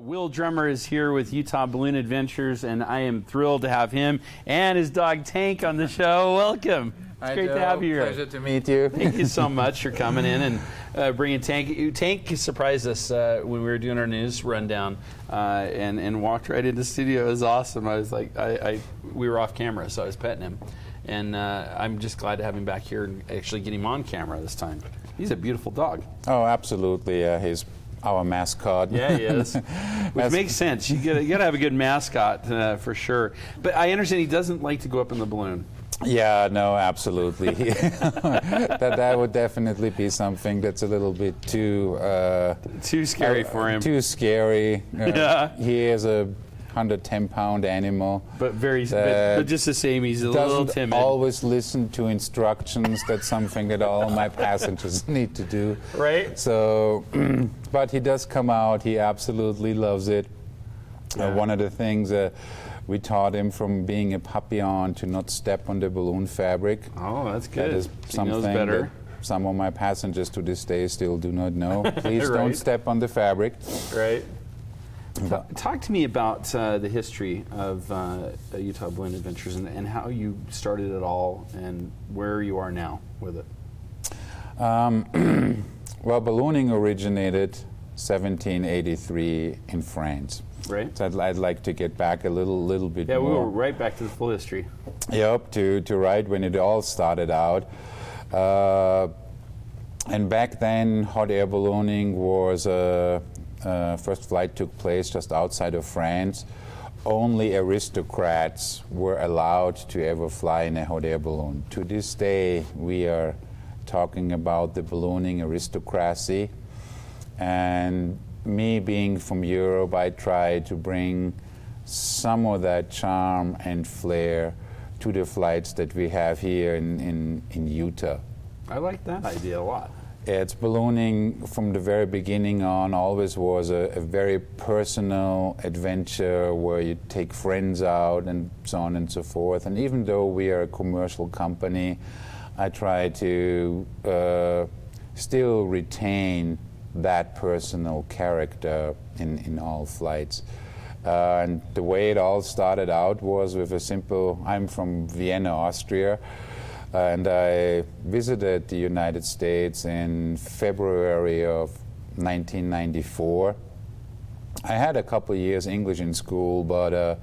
Will Drummer is here with Utah Balloon Adventures, and I am thrilled to have him and his dog Tank on the show. Welcome. It's great to have you here. Pleasure to meet you. Thank you so much for coming in and bringing Tank. Tank surprised us when we were doing our news rundown and walked right into the studio. It was awesome. I was like, we were off camera, so I was petting him. And I'm just glad to have him back here and actually get him on camera this time. He's a beautiful dog. Oh, absolutely. He's our mascot. Yeah, he is. Which makes sense. You gotta have a good mascot for sure. But I understand he doesn't like to go up in the balloon. Yeah, no, absolutely. that would definitely be something that's a little bit too scary for him. Too scary. Yeah. He is a 110-pound animal. But but just the same, he's a little timid. Doesn't always listen to instructions. That's something that all my passengers need to do. Right. So, but he does come out. He absolutely loves it. Yeah. One of the things we taught him from being a puppy on to not step on the balloon fabric. Oh, that's good. That is something that some of my passengers to this day still do not know. Please don't step on the fabric. Right. Talk to me about the history of Utah Balloon Adventures and how you started it all and where you are now with it. Well, ballooning originated 1783 in France. Right. So I'd like to get back a little bit more. Yeah, we were right back to the full history. Yep, to right when it all started out. And back then, hot air ballooning was first flight took place just outside of France. Only aristocrats were allowed to ever fly in a hot air balloon. To this day, we are talking about the ballooning aristocracy. And me being from Europe, I try to bring some of that charm and flair to the flights that we have here in Utah. I like that idea a lot. It's ballooning from the very beginning on always was a very personal adventure where you take friends out and so on and so forth. And even though we are a commercial company, I try to still retain that personal character in all flights. And the way it all started out was with a simple, I'm from Vienna, Austria, and I visited the United States in February of 1994. I had a couple of years English in school, but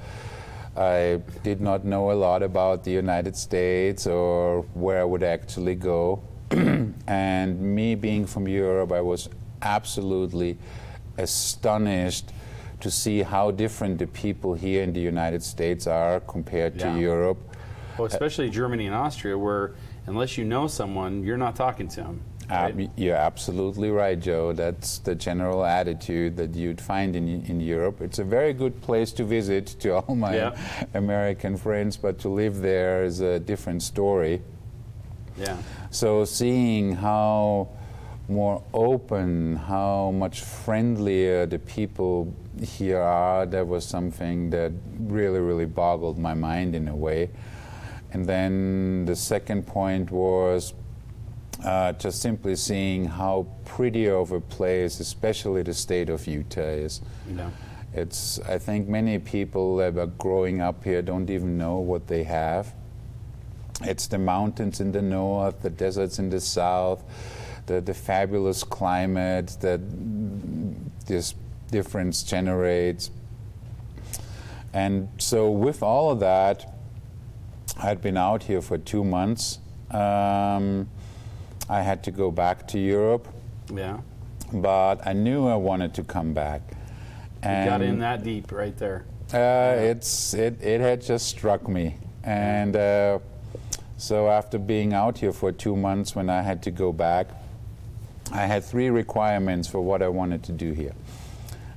I did not know a lot about the United States or where I would actually go. And me being from Europe, I was absolutely astonished to see how different the people here in the United States are compared to Europe. Well, especially Germany and Austria, where unless you know someone, you're not talking to them. Right? You're absolutely right, Joe. That's the general attitude that you'd find in Europe. It's a very good place to visit to all my American friends, but to live there is a different story. Yeah. So seeing how more open, how much friendlier the people here are, that was something that really, really boggled my mind in a way. And then the second point was just simply seeing how pretty of a place, especially the state of Utah is. Yeah. It's, I think many people that are growing up here don't even know what they have. It's the mountains in the north, the deserts in the south, the fabulous climate that this difference generates. And so with all of that, I'd been out here for 2 months. I had to go back to Europe. Yeah. But I knew I wanted to come back. And you got in that deep right there. It had just struck me. And so after being out here for 2 months, when I had to go back, I had 3 requirements for what I wanted to do here.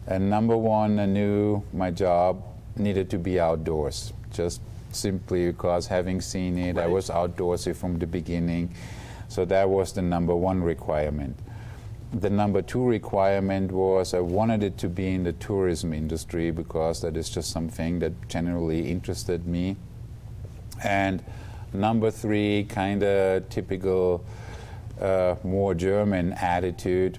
And number one, I knew my job needed to be outdoors, just simply because having seen it, I was outdoorsy from the beginning. So that was the number one requirement. The number 2 requirement was I wanted it to be in the tourism industry because that is just something that generally interested me. And number 3, kind of typical more German attitude.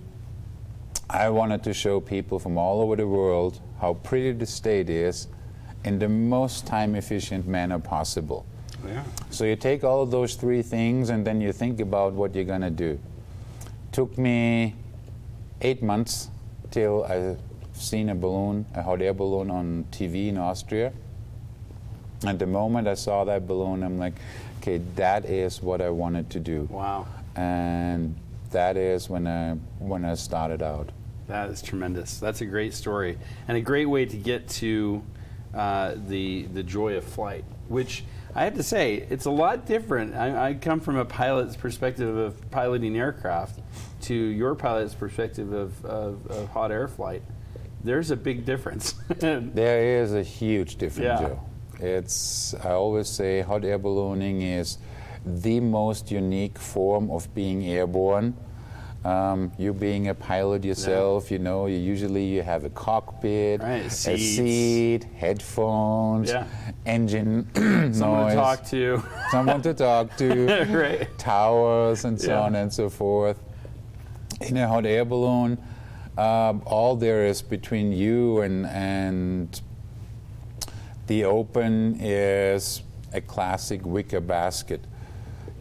I wanted to show people from all over the world how pretty the state is in the most time-efficient manner possible. Yeah. So you take all of those three things and then you think about what you're going to do. Took me 8 months till I seen a balloon, a hot air balloon on TV in Austria. At the moment I saw that balloon, I'm like, okay, that is what I wanted to do. Wow. And that is when I started out. That is tremendous. That's a great story and a great way to get to the joy of flight, which I have to say, it's a lot different. I come from a pilot's perspective of piloting aircraft to your pilot's perspective of hot air flight. There's a big difference. There is a huge difference, Yeah. Joe. I always say hot air ballooning is the most unique form of being airborne. You being a pilot yourself, you know, you have a cockpit, Right, a seats. seat, headphones, Yeah. engine Someone noise, to talk to. someone to talk to, Right. towers and so Yeah. on and so forth. In a hot air balloon, all there is between you and the open is a classic wicker basket.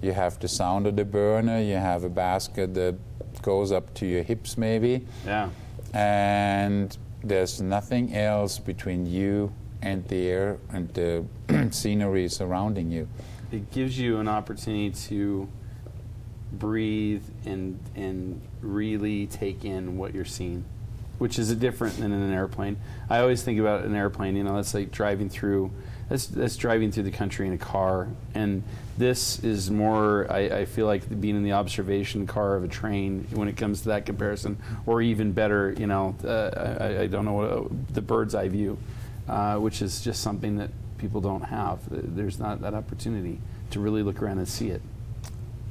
You have the sound of the burner, you have a basket that goes up to your hips maybe, Yeah. and there's nothing else between you and the air and the scenery surrounding you. It gives you an opportunity to breathe and really take in what you're seeing, which is different than in an airplane. I always think about an airplane, you know, that's like driving through the country in a car. And this is more, I feel like being in the observation car of a train when it comes to that comparison, or even better, you know, I don't know, the bird's eye view, which is just something that people don't have. There's not that opportunity to really look around and see it.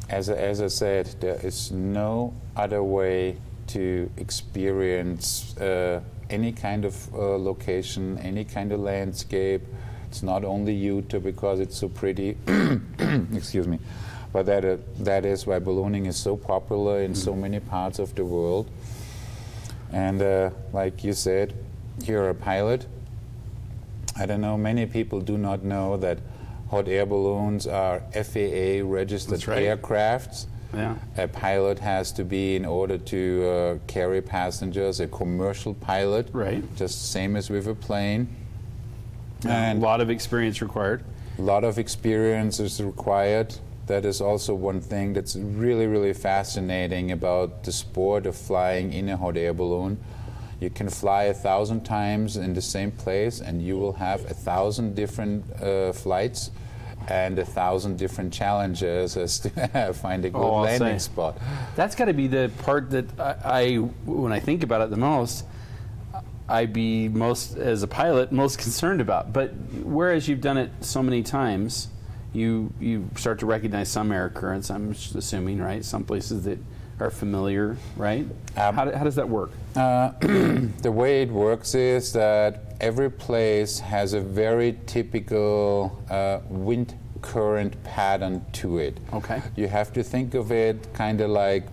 As I said, there is no other way to experience any kind of location, any kind of landscape. It's not only Utah because it's so pretty, excuse me, but that is why ballooning is so popular in so many parts of the world. And like you said, you're a pilot. I don't know, many people do not know that hot air balloons are FAA registered That's right. aircrafts. Yeah. A pilot has to be, in order to carry passengers, a commercial pilot. Right. Just same as with a plane. Yeah, And a lot of experience required. a lot of experience is required. That is also one thing that's really, really fascinating about the sport of flying in a hot air balloon. You can fly 1,000 times in the same place and you will have 1,000 different flights and 1,000 different challenges as to find a good I'll landing say. spot. That's got to be the part that I, when I think about it the most, I'd be most, as a pilot, most concerned about. But whereas you've done it so many times, you start to recognize some air currents, I'm assuming, right? Some places that are familiar, right? How does that work? The way it works is that every place has a very typical wind current pattern to it. Okay. You have to think of it kind of like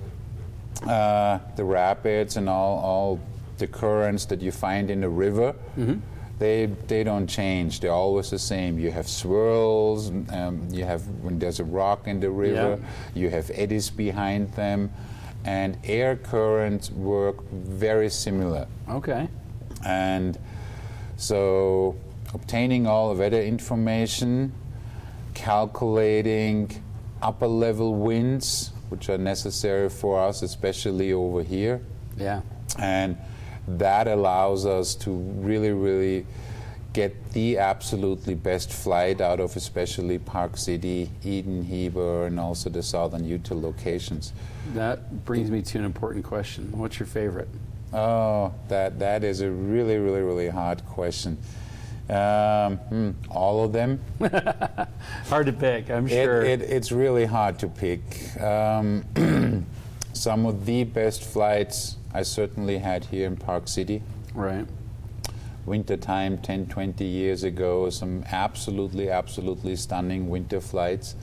the rapids and all the currents that you find in a river. Mm-hmm. They don't change. They're always the same. You have swirls. You have, when there's a rock in the river, you have eddies behind them. And air currents work very similar. Okay. And so obtaining all weather information, calculating upper level winds, which are necessary for us, especially over here. Yeah. And that allows us to really, really get the absolutely best flight out of especially Park City, Eden, Heber, and also the southern Utah locations. That brings me to an important question. What's your favorite? Oh, that is a really, really, really hard question. All of them. Hard to pick, I'm sure. It's really hard to pick. Some of the best flights I certainly had here in Park City. Right. Wintertime, 10, 20 years ago, some absolutely, absolutely stunning winter flights.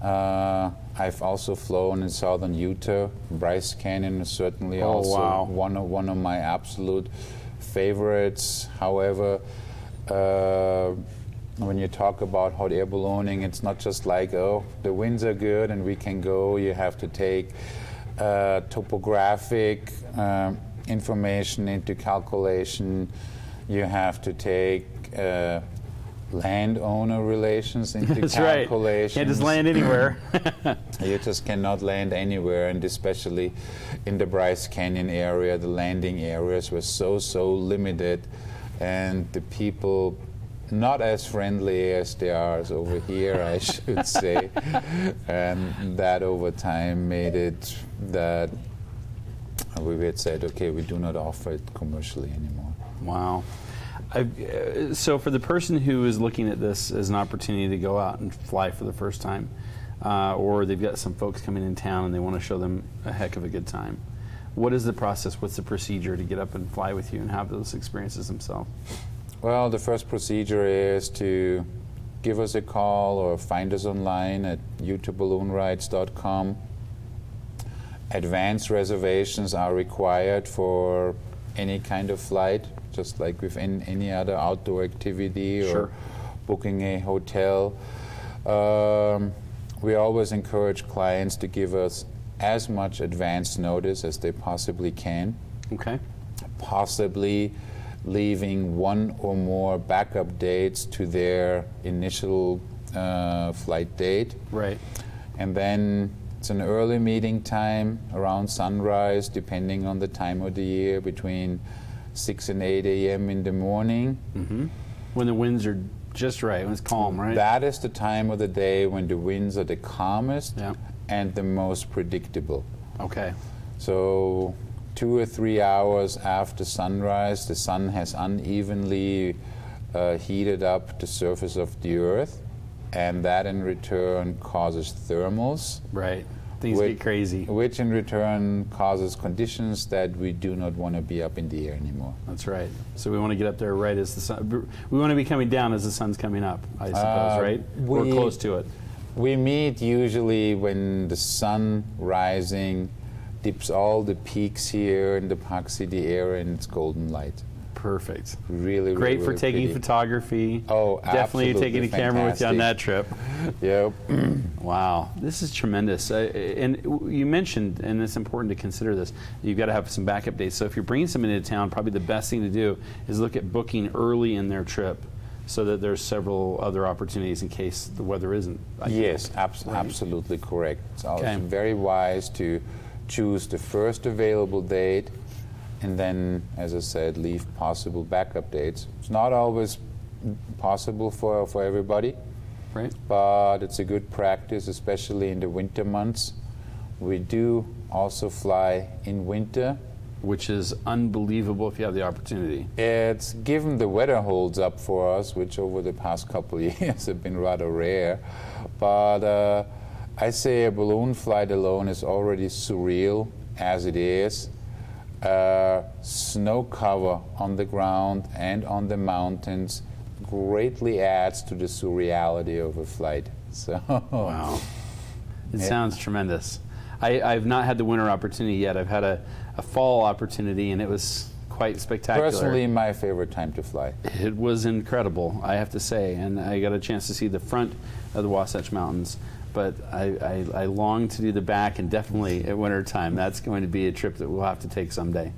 I I've also flown in southern Utah. Bryce Canyon is certainly Oh, also wow. one of my absolute favorites. However, when you talk about hot air ballooning, it's not just like, oh, the winds are good and we can go. You have to take topographic information into calculation. You have to take landowner relations into That's right. calculations. Can't just land anywhere. You just cannot land anywhere, and especially in the Bryce Canyon area, the landing areas were so limited, and the people not as friendly as they are over here, I should say. And that over time made it that we had said, okay, we do not offer it commercially anymore. Wow. So for the person who is looking at this as an opportunity to go out and fly for the first time, or they've got some folks coming in town and they want to show them a heck of a good time, what is the process? What's the procedure to get up and fly with you and have those experiences themselves? Well, the first procedure is to give us a call or find us online at utahballoonrides.com. Advance reservations are required for any kind of flight, just like with any other outdoor activity or Sure. booking a hotel. We always encourage clients to give us as much advance notice as they possibly can, Okay. possibly leaving one or more backup dates to their initial flight date. Right. And then it's an early meeting time around sunrise, depending on the time of the year, between 6 and 8 a.m. in the morning. Mm-hmm. When the winds are just right, when it's calm, right? That is the time of the day when the winds are the calmest Yeah. and the most predictable. Okay. So 2 or 3 hours after sunrise, the sun has unevenly heated up the surface of the Earth, and that in return causes thermals. Right. Things get crazy. Which in return causes conditions that we do not want to be up in the air anymore. That's right. So we want to get up there right as the sun. We want to be coming down as the sun's coming up, I suppose, right? Or close to it. We meet usually when the sun rising dips all the peaks here in the Park City area in its golden light. Perfect. Really, Great for really taking pretty. photography. Oh, definitely absolutely taking a camera with you on that fantastic. trip. Yep. Wow, this is tremendous. And you mentioned, and it's important to consider this, you've got to have some backup dates. So if you're bringing somebody into town, probably the best thing to do is look at booking early in their trip so that there's several other opportunities in case the weather isn't ideal. Yes, absolutely correct. It's also Okay. very wise to choose the first available date and then, as I said, leave possible backup dates. It's not always possible for everybody, Right? but it's a good practice, especially in the winter months. We do also fly in winter. Which is unbelievable if you have the opportunity. It's given the weather holds up for us, which over the past couple of years have been rather rare. But I say a balloon flight alone is already surreal as it is. Snow cover on the ground and on the mountains greatly adds to the surreality of a flight. So Wow. It Yeah. sounds tremendous. I've not had the winter opportunity yet. I've had a fall opportunity, and it was quite spectacular. personally, my favorite time to fly. It was incredible, I have to say, and I got a chance to see the front of the Wasatch Mountains, but I long to do the back, and definitely at winter time. That's going to be a trip that we'll have to take someday.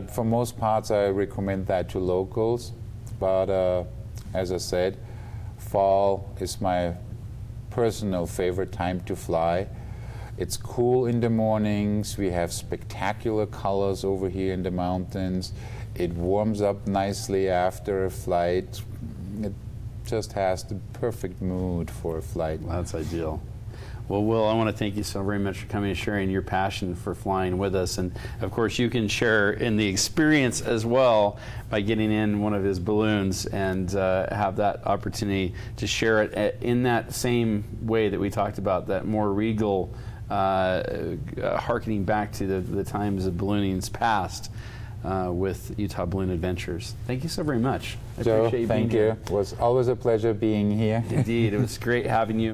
For most parts, I recommend that to locals, but as I said, fall is my personal favorite time to fly. It's cool in the mornings. We have spectacular colors over here in the mountains. It warms up nicely after a flight. It just has the perfect mood for a flight. That's ideal. Well, Will, I want to thank you so very much for coming and sharing your passion for flying with us. And of course, you can share in the experience as well by getting in one of his balloons and have that opportunity to share it in that same way that we talked about, that more regal, hearkening back to the times of ballooning's past with Utah Balloon Adventures. Thank you so very much. I Joe, appreciate you thank being you. here. It was always a pleasure being here. Indeed, it was great having you.